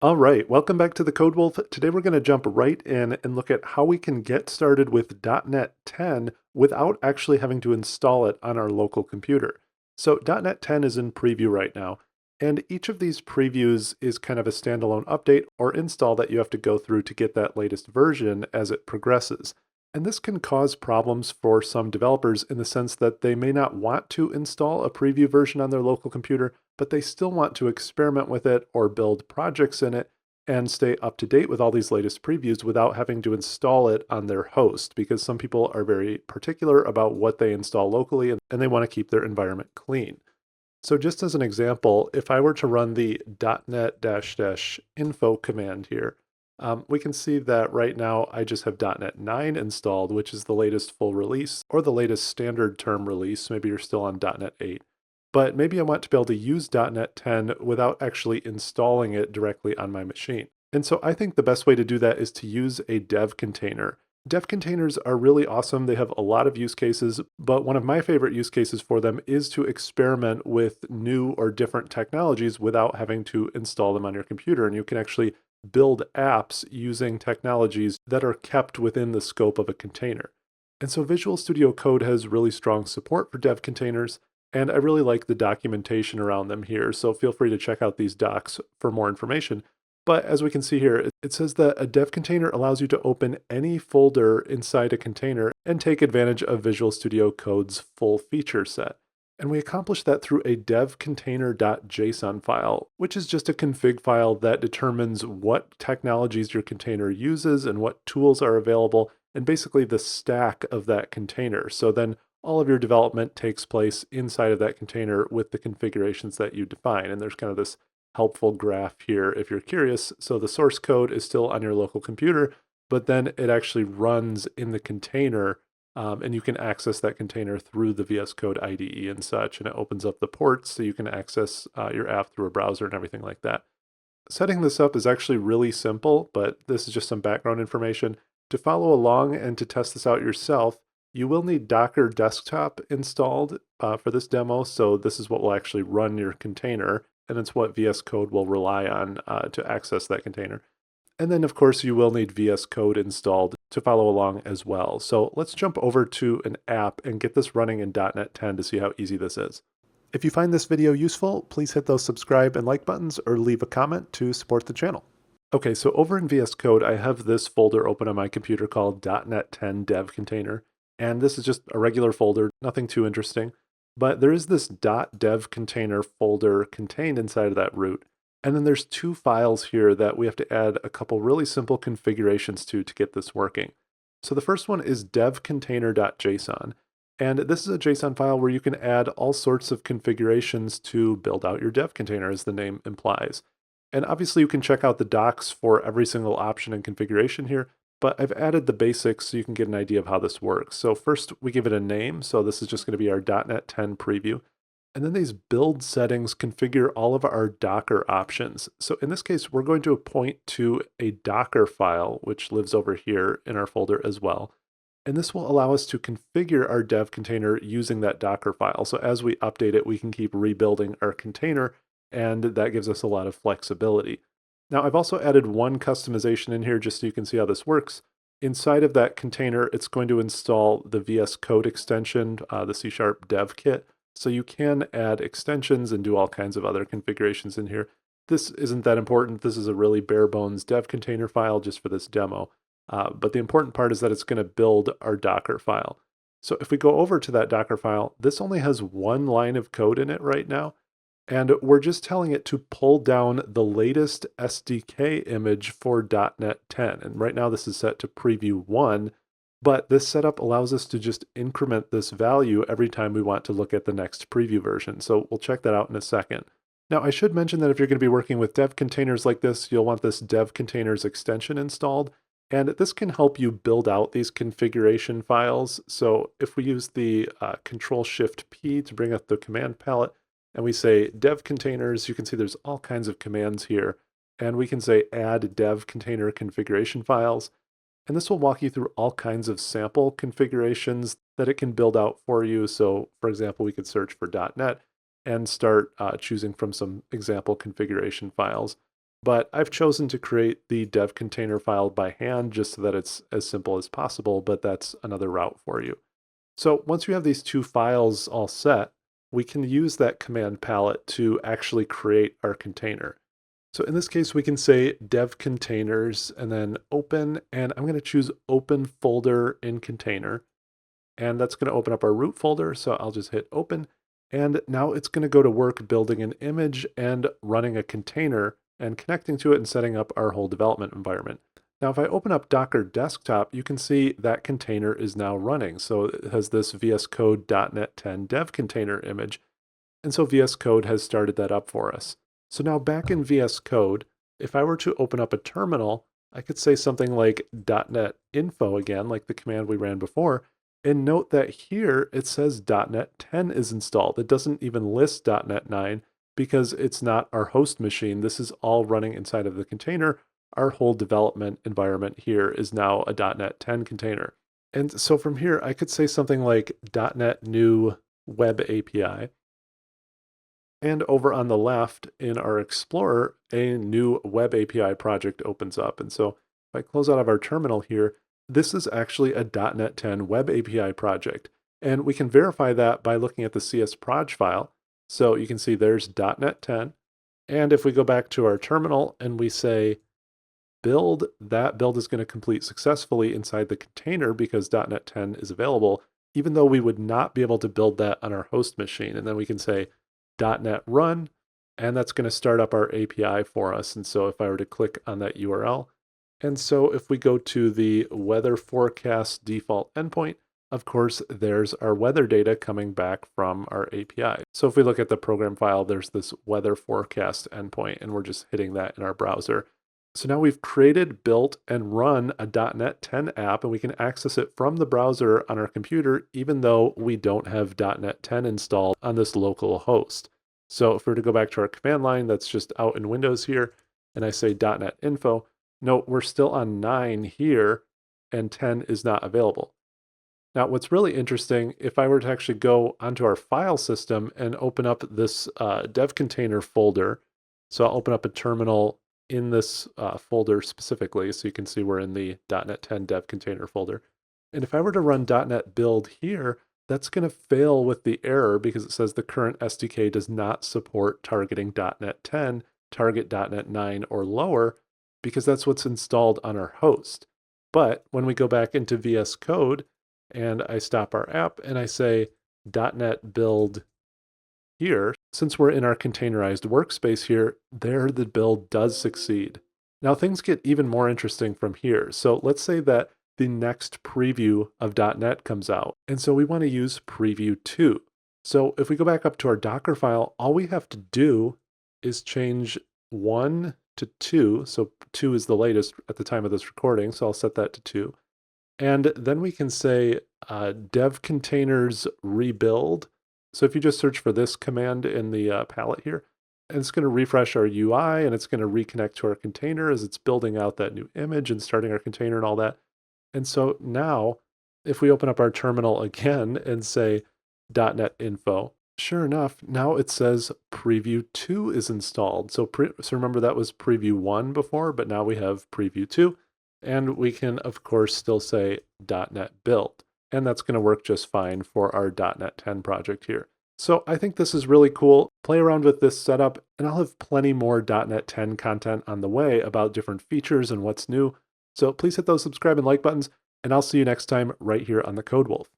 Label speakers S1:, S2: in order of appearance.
S1: All right, welcome back to the Code Wolf. Today we're going to jump right in and look at how we can get started with .NET 10 without actually having to install it on our local computer. So .NET 10 is in preview right now, and each of these previews is kind of a standalone update or install that you have to go through to get that latest version as it progresses. And this can cause problems for some developers in the sense that they may not want to install a preview version on their local computer, but they still want to experiment with it or build projects in it and stay up to date with all these latest previews without having to install it on their host, because some people are very particular about what they install locally and they want to keep their environment clean. So just as an example, if I were to run the .NET-info command here, we can see that right now I just have .NET 9 installed, which is the latest full release or the latest standard term release. Maybe you're still on .NET 8. But maybe I want to be able to use .NET 10 without actually installing it directly on my machine. And so I think the best way to do that is to use a dev container. Dev containers are really awesome. They have a lot of use cases, but one of my favorite use cases for them is to experiment with new or different technologies without having to install them on your computer. And you can actually build apps using technologies that are kept within the scope of a container. And so Visual Studio Code has really strong support for dev containers, and I really like the documentation around them here. So feel free to check out these docs for more information. But as we can see here, it says that a dev container allows you to open any folder inside a container and take advantage of Visual Studio Code's full feature set. And we accomplish that through a devcontainer.json file, which is just a config file that determines what technologies your container uses and what tools are available, and basically the stack of that container. So then all of your development takes place inside of that container with the configurations that you define. And there's kind of this helpful graph here if you're curious. So the source code is still on your local computer, but then it actually runs in the container, and you can access that container through the VS Code IDE and such, and it opens up the ports so you can access your app through a browser and everything like that. Setting this up is actually really simple, but this is just some background information. To follow along and to test this out yourself, you will need Docker Desktop installed for this demo, so this is what will actually run your container, and it's what VS Code will rely on to access that container. And then, of course, you will need VS Code installed to follow along as well. So let's jump over to an app and get this running in .NET 10 to see how easy this is. If you find this video useful, please hit those subscribe and like buttons or leave a comment to support the channel. Okay, so over in VS Code, I have this folder open on my computer called .NET 10 Dev Container. And this is just a regular folder, nothing too interesting. But there is this .dev container folder contained inside of that root. And then there's two files here that we have to add a couple really simple configurations to get this working. So the first one is devcontainer.json. And this is a JSON file where you can add all sorts of configurations to build out your dev container, as the name implies. And obviously you can check out the docs for every single option and configuration here, but I've added the basics so you can get an idea of how this works. So first we give it a name. So this is just going to be our .NET 10 preview. And then these build settings configure all of our Docker options. So in this case, we're going to point to a Docker file, which lives over here in our folder as well. And this will allow us to configure our dev container using that Docker file. So as we update it, we can keep rebuilding our container, and that gives us a lot of flexibility. Now, I've also added one customization in here just so you can see how this works. Inside of that container, it's going to install the VS Code extension, the C# dev kit. So you can add extensions and do all kinds of other configurations in here. This isn't that important. This is a really bare bones dev container file just for this demo. But the important part is that it's going to build our Docker file. So if we go over to that Docker file, this only has one line of code in it right now. And we're just telling it to pull down the latest SDK image for .NET 10. And right now this is set to preview 1, but this setup allows us to just increment this value every time we want to look at the next preview version. So we'll check that out in a second. Now, I should mention that if you're going to be working with dev containers like this, you'll want this dev containers extension installed. And this can help you build out these configuration files. So if we use the Control-Shift-P to bring up the command palette, and we say dev containers, you can see there's all kinds of commands here. And we can say add dev container configuration files. And this will walk you through all kinds of sample configurations that it can build out for you. So for example, we could search for .NET and start choosing from some example configuration files. but I've chosen to create the dev container file by hand just so that it's as simple as possible, but that's another route for you. So once you have these two files all set, we can use that command palette to actually create our container. So in this case, we can say dev containers and then open, and I'm going to choose open folder in container. And that's going to open up our root folder. So I'll just hit open. And now it's going to go to work building an image and running a container and connecting to it and setting up our whole development environment. Now, if I open up Docker Desktop, you can see that container is now running. So it has this VS Code .NET 10 dev container image. And so VS Code has started that up for us. So now back in VS Code, if I were to open up a terminal, I could say something like .NET info again, like the command we ran before, and note that here it says .NET 10 is installed. It doesn't even list .NET 9 because it's not our host machine. This is all running inside of the container. Our whole development environment here is now a .NET 10 container. And so from here, I could say something like .NET new web API. And over on the left in our Explorer, a new web API project opens up. And so if I close out of our terminal here, this is actually a .NET 10 web API project. And we can verify that by looking at the csproj file. So you can see there's .NET 10. And if we go back to our terminal and we say build, that build is going to complete successfully inside the container because .NET 10 is available, even though we would not be able to build that on our host machine. And then we can say .NET run, and that's going to start up our API for us. And so if I were to click on that URL, and so if we go to the weather forecast default endpoint, of course, there's our weather data coming back from our API. So if we look at the program file, there's this weather forecast endpoint, and we're just hitting that in our browser. So now we've created, built, and run a .NET 10 app, and we can access it from the browser on our computer, even though we don't have .NET 10 installed on this local host. So if we were to go back to our command line that's just out in Windows here, and I say .NET info, note we're still on 9 here, and 10 is not available. Now, what's really interesting, if I were to actually go onto our file system and open up this dev container folder, so I'll open up a terminal in this folder specifically, so you can see we're in the .NET 10 dev container folder. And if I were to run .NET build here, that's going to fail with the error because it says the current SDK does not support targeting .NET 10, target .NET 9 or lower, because that's what's installed on our host. But when we go back into VS Code and I stop our app and I say .NET build here, since we're in our containerized workspace here, there the build does succeed. Now things get even more interesting from here. So let's say that the next preview of .NET comes out. And so we want to use preview 2. So if we go back up to our Docker file, all we have to do is change 1 to 2. So 2 is the latest at the time of this recording. So I'll set that to 2. And then we can say dev containers rebuild. So if you just search for this command in the palette here, and it's going to refresh our UI and it's going to reconnect to our container as it's building out that new image and starting our container and all that. And so now, if we open up our terminal again and say .NET info, sure enough, now it says preview 2 is installed. So remember that was preview 1 before, but now we have preview 2. And we can, of course, still say .NET build. And that's going to work just fine for our .NET 10 project here. So I think this is really cool. Play around with this setup, and I'll have plenty more .NET 10 content on the way about different features and what's new. So please hit those subscribe and like buttons, and I'll see you next time right here on the Code Wolf.